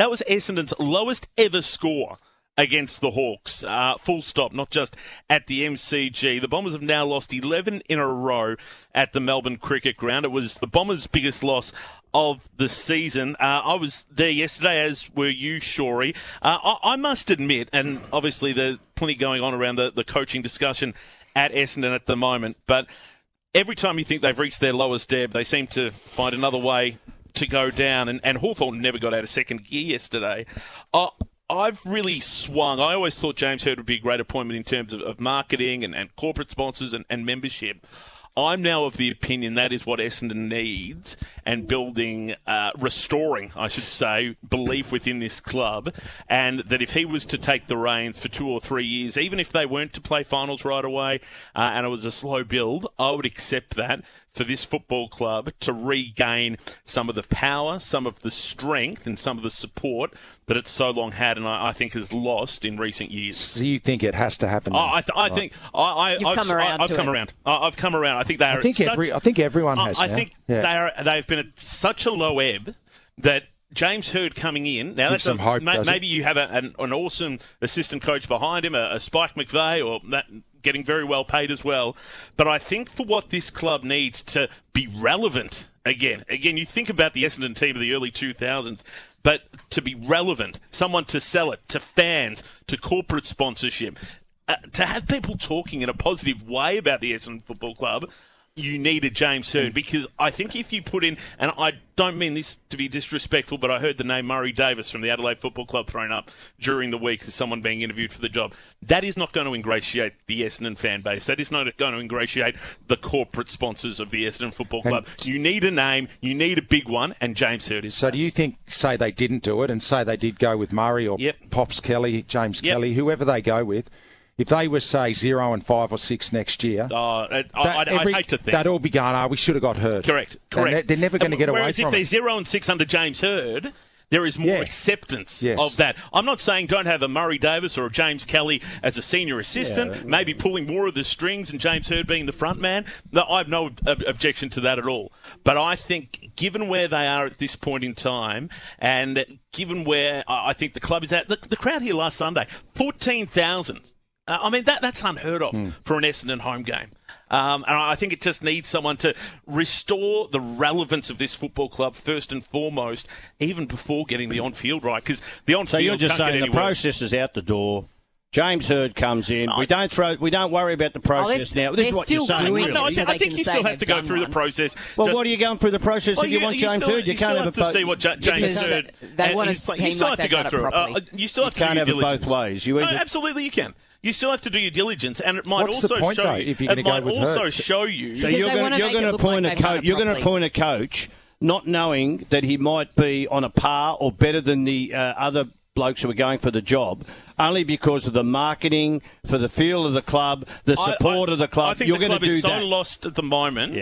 That was Essendon's lowest ever score against the Hawks. Full stop, not just at the MCG. The Bombers have now lost 11 in a row at the Melbourne Cricket Ground. It was the Bombers' biggest loss of the season. I was there yesterday, as were you, Shorey. I must admit, and obviously there's plenty going on around the coaching discussion at Essendon at the moment, but every time you think they've reached their lowest ebb, they seem to find another way to go down, and Hawthorn never got out of second gear yesterday. I've really swung. I always thought James Hird would be a great appointment in terms of marketing and corporate sponsors and membership. I'm now of the opinion that is what Essendon needs, and restoring, I should say, belief within this club, and that if he was to take the reins for 2 or 3 years, even if they weren't to play finals right away and it was a slow build, I would accept that for this football club to regain some of the power, some of the strength and some of the support that it's so long had, and I think has lost in recent years. So you think it has to happen? I think I've come around. I've come around. I think they are. I think everyone has. I think they've been at such a low ebb that James Hird coming in now. That's maybe you have an awesome assistant coach behind him, a Spike McVeigh, or that getting very well paid as well. But I think for what this club needs to be relevant again, you think about the Essendon team of the early 2000s. But to be relevant, someone to sell it to fans, to corporate sponsorship, to have people talking in a positive way about the Essendon Football Club, you need a James Hird. Because I think if you put in, and I don't mean this to be disrespectful, but I heard the name Murray Davis from the Adelaide Football Club thrown up during the week as someone being interviewed for the job. That is not going to ingratiate the Essendon fan base. That is not going to ingratiate the corporate sponsors of the Essendon Football Club. You need a name, you need a big one, and James Hird is. So do you think, say they didn't do it, and say they did go with Murray or Pops Kelly, James Kelly, whoever they go with, if they were, say, 0-5 or 6 next year, I'd hate to think they'd all be going, we should have got Hird. Correct. They're never going to get away from it. Whereas if they're 0-6 under James Hird, there is more acceptance of that. I'm not saying don't have a Murray Davis or a James Kelly as a senior assistant, maybe pulling more of the strings and James Hird being the front man. No, I have no objection to that at all. But I think, given where they are at this point in time, and given where I think the club is at, the crowd here last Sunday, 14,000. That's unheard of for an Essendon home game. And I think it just needs someone to restore the relevance of this football club first and foremost, even before getting the on-field right. Because the on-field, so you're just saying the process is out the door. James Hird comes in. We don't worry about the process now. This is what you're saying. Really. No, I think you still have to go through the process. Well, what are you going through the process if you want James Hird? You can't have it both. See what James Hird. They want to seem you still like have to go through it. You still have to can't have it both ways. Absolutely, you can. You still have to do your diligence, and it might also show you. It might also show you. So you're going to appoint a coach. You're going to appoint a coach, not knowing that he might be on a par or better than the other blokes who are going for the job, only because of the marketing, for the feel of the club, the support of the club. I think you're the going club to do is so that. lost at the moment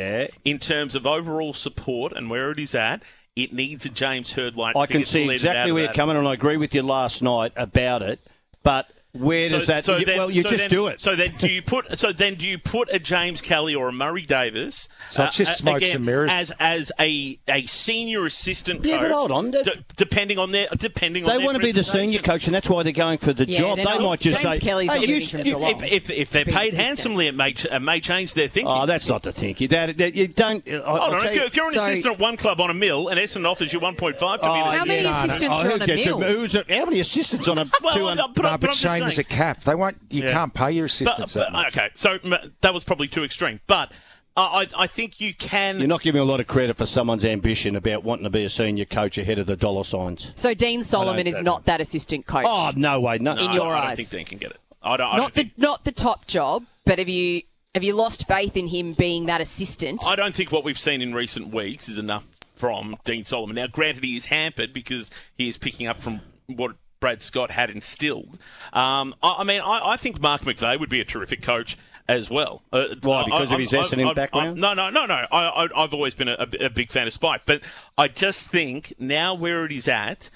in terms of overall support and where it is at. It needs a James Hird-like. I can see exactly where you're coming, and I agree with you last night about it, but. Where does that? You just do it. So then, do you put a James Kelly or a Murray Davis? So it's just smokes and mirrors as a senior assistant coach. Yeah, but hold on. Depending on their they want to be the senior coach, and that's why they're going for the job. They might just James say, Kelly's if they're paid handsomely, it may change their thinking. Oh, that's not the thinking. You don't. If you're an assistant at one club on a mill, and Essendon offers you 1.5 to be how many assistants are on a mill? How many assistants on a? But Shane is a cap. They won't. You can't pay your assistants that much. Okay, so that was probably too extreme, but. I think you can. You're not giving a lot of credit for someone's ambition about wanting to be a senior coach ahead of the dollar signs. So Dean Solomon is not that assistant coach. Oh, no way. No. In your eyes, I don't think Dean can get it. Not the top job, but have you lost faith in him being that assistant? I don't think what we've seen in recent weeks is enough from Dean Solomon. Now, granted, he is hampered because he is picking up from what Brad Scott had instilled. I think Mark McVeigh would be a terrific coach as well. Why? Because of his Essendon background? No. I've always been a big fan of Spike, but I just think now where it is at,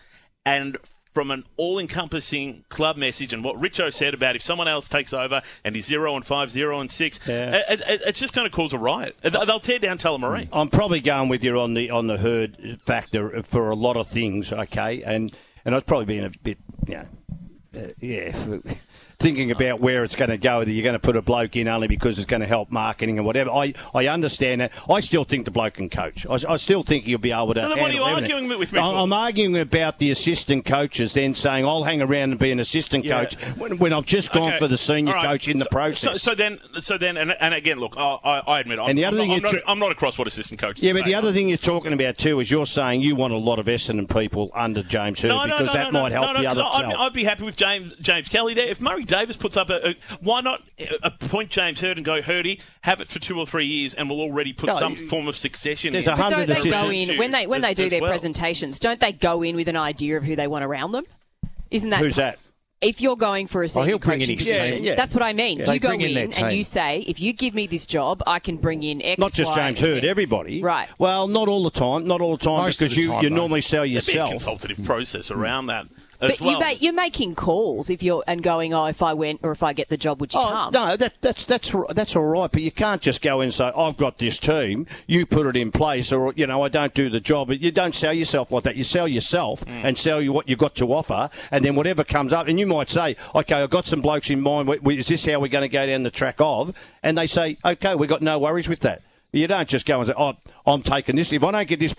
and from an all-encompassing club message and what Richo said about if someone else takes over and he's 0-5, 0-6, it's just going to cause a riot. They'll tear down Tullamarine. I'm probably going with you on the Hird factor for a lot of things, okay? And and I was probably being a bit, thinking about where it's going to go, whether you're going to put a bloke in only because it's going to help marketing and whatever. I understand that. I still think the bloke can coach. I still think he'll be able to. So then what are you arguing with me for? I'm arguing about the assistant coaches then saying, I'll hang around and be an assistant coach when I've just gone for the senior coach in the process. So then, and again, look, I admit, I'm not across what assistant coaches. Yeah, but the other thing you're talking about too is you're saying you want a lot of Essendon people under James Hurd because that might help the other. I'd be happy with James Kelly there. If Murray Davis puts up why not appoint James Hurd and go, Hurdy, have it for 2 or 3 years, and we'll already put some form of succession in. But don't they go in when they do their presentations? Don't they go in with an idea of who they want around them? Isn't that who's that? If you're going for a senior coaching position, that's what I mean. You go in and you say, if you give me this job, I can bring in X, not just Y, James Hurd, everybody. Right. Well, not all the time. Not all the time Most because of the time, you normally sell yourself. There'd be a consultative process around that. But you're making calls and going, if I went or if I get the job, would you come? No, that's all right. But you can't just go in and say, I've got this team, you put it in place, or I don't do the job. You don't sell yourself like that. You sell yourself and sell you what you've got to offer, and then whatever comes up, and you might say, okay, I've got some blokes in mind. Is this how we're going to go down the track of? And they say, okay, we've got no worries with that. You don't just go and say, I'm taking this. If I don't get this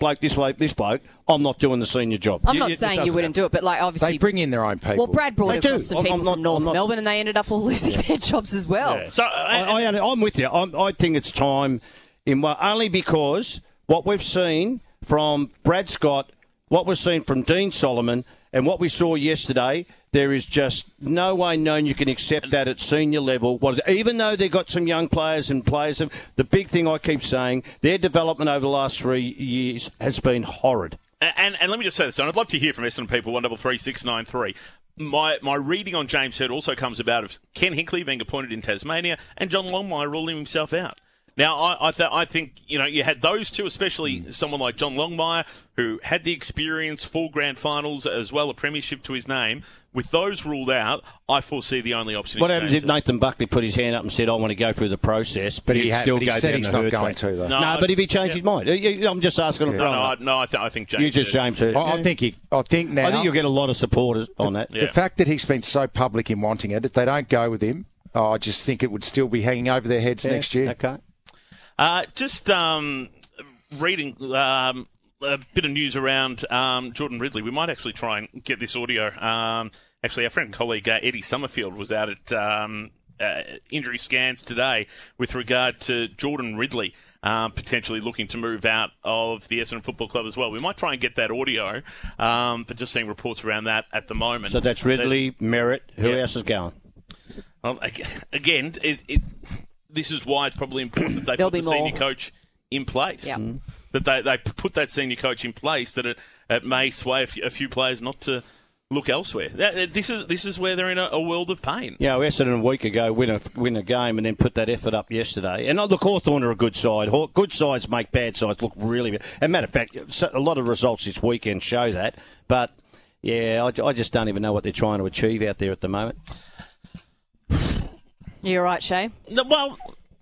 bloke, I'm not doing the senior job. I'm not saying you wouldn't do it, but obviously... They bring in their own people. Well, Brad brought across some people from North Melbourne and they ended up all losing their jobs as well. Yeah. So I'm with you. I think it's time, only because what we've seen from Brad Scott, what we've seen from Dean Solomon, and what we saw yesterday, there is just no way known you can accept that at senior level. Even though they've got some young players, the big thing I keep saying, their development over the last 3 years has been horrid. And let me just say this, and I'd love to hear from Essendon people, 133693. My reading on James Hurd also comes about of Ken Hinkley being appointed in Tasmania and John Longmire ruling himself out. Now, I think, you had those two, especially someone like John Longmire, who had the experience, 4 grand finals, as well, a premiership to his name. With those ruled out, I foresee the only option. What happens if Nathan Buckley put his hand up and said, I want to go through the process, but he'd still go down the Hurd track? No, but if he changed his mind. I'm just asking him. I think James. You just James Hurd. I think you'll get a lot of supporters on that. The fact that he's been so public in wanting it, if they don't go with him, I just think it would still be hanging over their heads next year. Okay. Just reading a bit of news around Jordan Ridley. We might actually try and get this audio. Actually, our friend and colleague Eddie Summerfield was out at injury scans today with regard to Jordan Ridley potentially looking to move out of the Essendon Football Club as well. We might try and get that audio, but just seeing reports around that at the moment. So that's Ridley, Merritt. Who else is going? Well, again, this is why it's probably important that they put the senior coach in place. Yep. That they put that senior coach in place, that it may sway a few players not to look elsewhere. This is where they're in a world of pain. Yeah, Essendon a week ago win a game and then put that effort up yesterday. And look, Hawthorn are a good side. Good sides make bad sides look really bad. As a matter of fact, a lot of results this weekend show that. But, yeah, I just don't even know what they're trying to achieve out there at the moment. You're right, Shay. Well,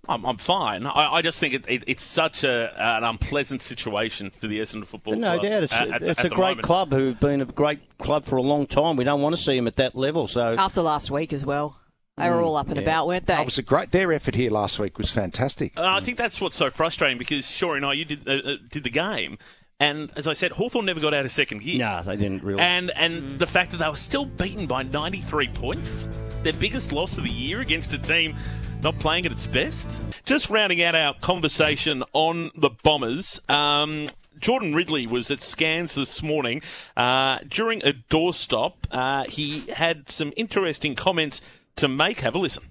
I'm fine. I just think it's such an unpleasant situation for the Essendon Football Club. No doubt. It's a great club who've been a great club for a long time. We don't want to see them at that level. So after last week as well. They were all up and about, weren't they? It was their effort here last week was fantastic. I think that's what's so frustrating because, Shaw and I, you did the game. And as I said, Hawthorn never got out of second gear. No, they didn't really. And the fact that they were still beaten by 93 points, their biggest loss of the year against a team not playing at its best. Just rounding out our conversation on the Bombers, Jordan Ridley was at scans this morning. During a doorstop, he had some interesting comments to make. Have a listen.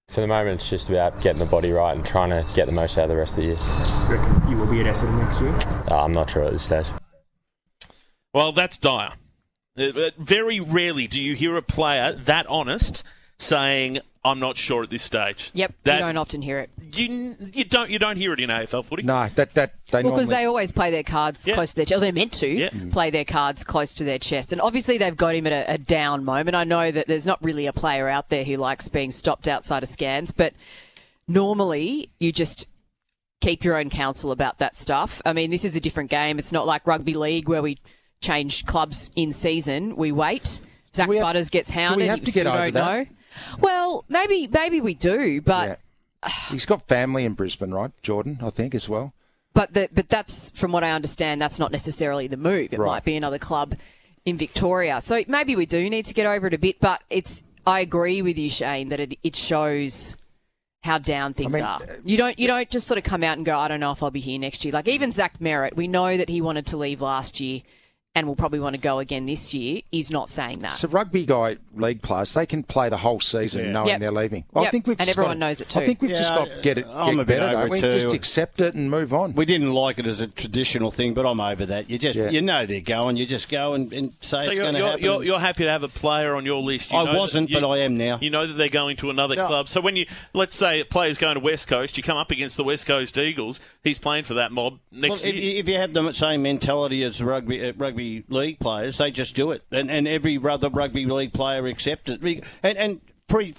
For the moment, it's just about getting the body right and trying to get the most out of the rest of the year. You reckon you will be at Essendon next year? I'm not sure at this stage. Well, that's dire. Very rarely do you hear a player that honest saying, I'm not sure at this stage. Yep, you don't often hear it. You don't hear it in AFL footy. No, because they always play their cards close to their chest. They're meant to play their cards close to their chest. And obviously they've got him at a down moment. I know that there's not really a player out there who likes being stopped outside of scans, but normally you just keep your own counsel about that stuff. I mean, this is a different game. It's not like rugby league where we change clubs in season. We wait. Zach Butters gets hounded. Do we have to get over that? Well, maybe we do, but he's got family in Brisbane, right, Jordan? I think as well. But that's, from what I understand, that's not necessarily the move. It might be another club in Victoria. So maybe we do need to get over it a bit. But I agree with you, Shane, that it shows how down things are. You don't just sort of come out and go, I don't know if I'll be here next year. Like even Zach Merritt, we know that he wanted to leave last year and will probably want to go again this year. He's not saying that. So rugby league players, they can play the whole season knowing they're leaving. Well, I think everyone knows it too. I think we've just got to get better, don't we? Just accept it and move on. We didn't like it as a traditional thing, but I'm over that. You know they're going. You just go and say it's going to happen. You're happy to have a player on your list. I wasn't, but I am now. You know that they're going to another club. So when let's say a player's going to West Coast, you come up against the West Coast Eagles. He's playing for that mob next year. If you have the same mentality as rugby league players, they just do it, and every other rugby league player accepts it. And free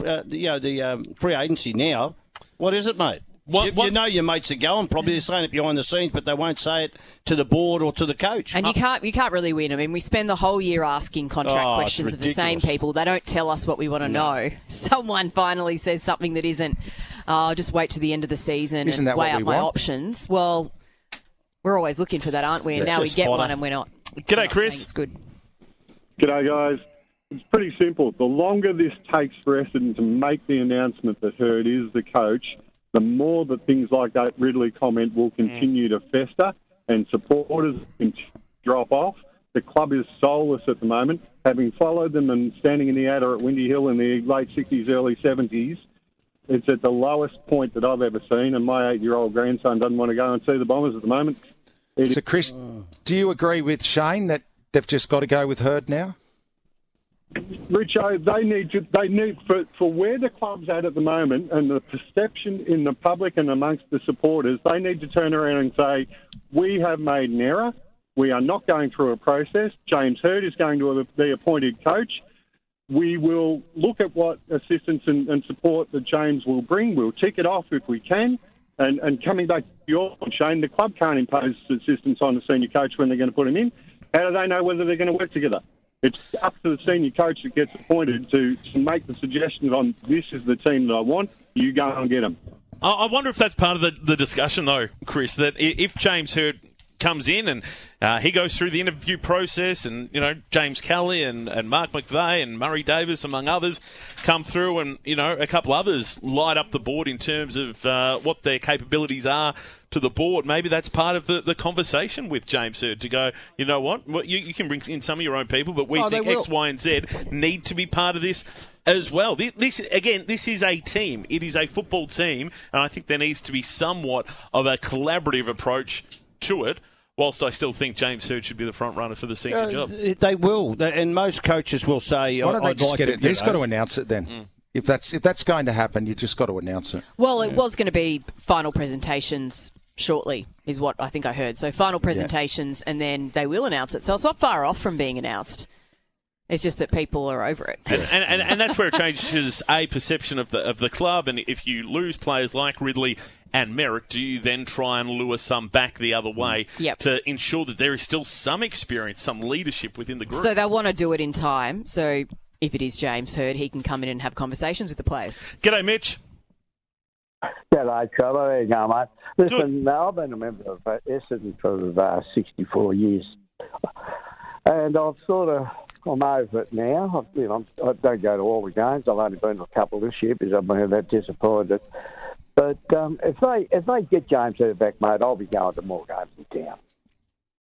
agency now. What is it, mate? You know your mates are going. Probably they're saying it behind the scenes, but they won't say it to the board or to the coach. And you can't really win. I mean, we spend the whole year asking contract questions of the same people. They don't tell us what we want to know. Someone finally says something that isn't. I'll just wait to the end of the season and weigh up my options. Well, we're always looking for that, aren't we? And now we get one and we're not. G'day, Chris. It's good. G'day, guys. It's pretty simple. The longer this takes for Essendon to make the announcement that Hurd is the coach, the more that things like that Ridley comment will continue to fester and supporters can drop off. The club is soulless at the moment. Having followed them and standing in the adder at Windy Hill in the late 60s, early 70s, it's at the lowest point that I've ever seen, and my 8-year-old grandson doesn't want to go and see the Bombers at the moment. So, Chris, do you agree with Shane that they've just got to go with Hurd now? Richo, they need for where the club's at the moment and the perception in the public and amongst the supporters, they need to turn around and say, we have made an error. We are not going through a process. James Hurd is going to be appointed coach. We will look at what assistance and support that James will bring. We'll tick it off if we can. And coming back to your point, Shane, the club can't impose assistance on the senior coach when they're going to put him in. How do they know whether they're going to work together? It's up to the senior coach that gets appointed to make the suggestions on this is the team that I want. You go and get them. I wonder if that's part of the discussion, though, Chris, that if James Hurd comes in and he goes through the interview process and, James Kelly and Mark McVeigh and Murray Davis, among others, come through and, a couple others light up the board in terms of what their capabilities are to the board. Maybe that's part of the conversation with James Hurd to go, you know what, you can bring in some of your own people, but we think X, Y, and Z need to be part of this as well. This is a team. It is a football team, and I think there needs to be somewhat of a collaborative approach to it, whilst I still think James Hurd should be the front runner for the senior job. They will, and most coaches will say, why don't they just get it? They've got to announce it then. If that's going to happen, you just got to announce it. Well, it was going to be final presentations shortly, is what I think I heard. So final presentations, and then they will announce it. So it's not far off from being announced. It's just that people are over it. And that's where it changes a perception of the club. And if you lose players like Ridley and Merritt, do you then try and lure some back the other way to ensure that there is still some experience, some leadership within the group? So they want to do it in time. So if it is James Hurd, he can come in and have conversations with the players. G'day, Mitch. G'day, Trevor. How you going, mate? Listen, I've been a member of Essendon for 64 years. And I'm over it now. I don't go to all the games. I've only been to a couple this year because I've been that disappointed. But if they get James Hurd back, mate, I'll be going to more games in town.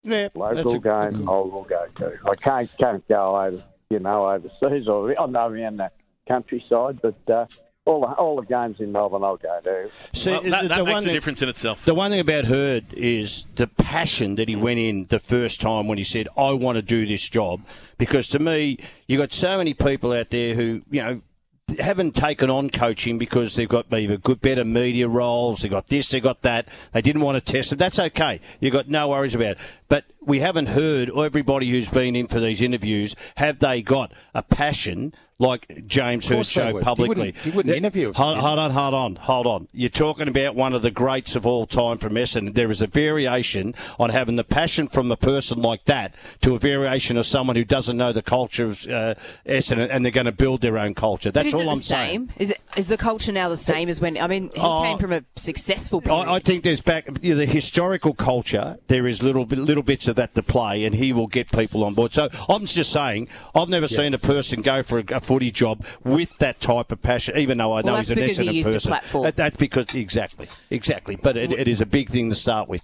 Yeah, local games, I will go to. I can't go overseas or around the countryside, but all the games in Melbourne I'll go to. See, that makes a difference in itself. The one thing about Hurd is the passion that he went in the first time when he said, I want to do this job. Because to me, you've got so many people out there who, haven't taken on coaching because they've got either better media roles, they've got this, they've got that. They didn't want to test it. That's okay. You've got no worries about it. But we haven't heard everybody who's been in for these interviews, have they got a passion like James Hurst showed publicly. He wouldn't interview. Hold on. You're talking about one of the greats of all time from Essendon. There is a variation on having the passion from a person like that to a variation of someone who doesn't know the culture of Essendon, and they're going to build their own culture. That's all I'm saying. Is the culture now the same as when? I mean, he came from a successful period. I think there's the historical culture. There is little bits of that to play, and he will get people on board. So I'm just saying, I've never seen a person go for a footy job with that type of passion, even though I know he's an Essendon person. That's because he used a platform. That's because exactly. But it is a big thing to start with.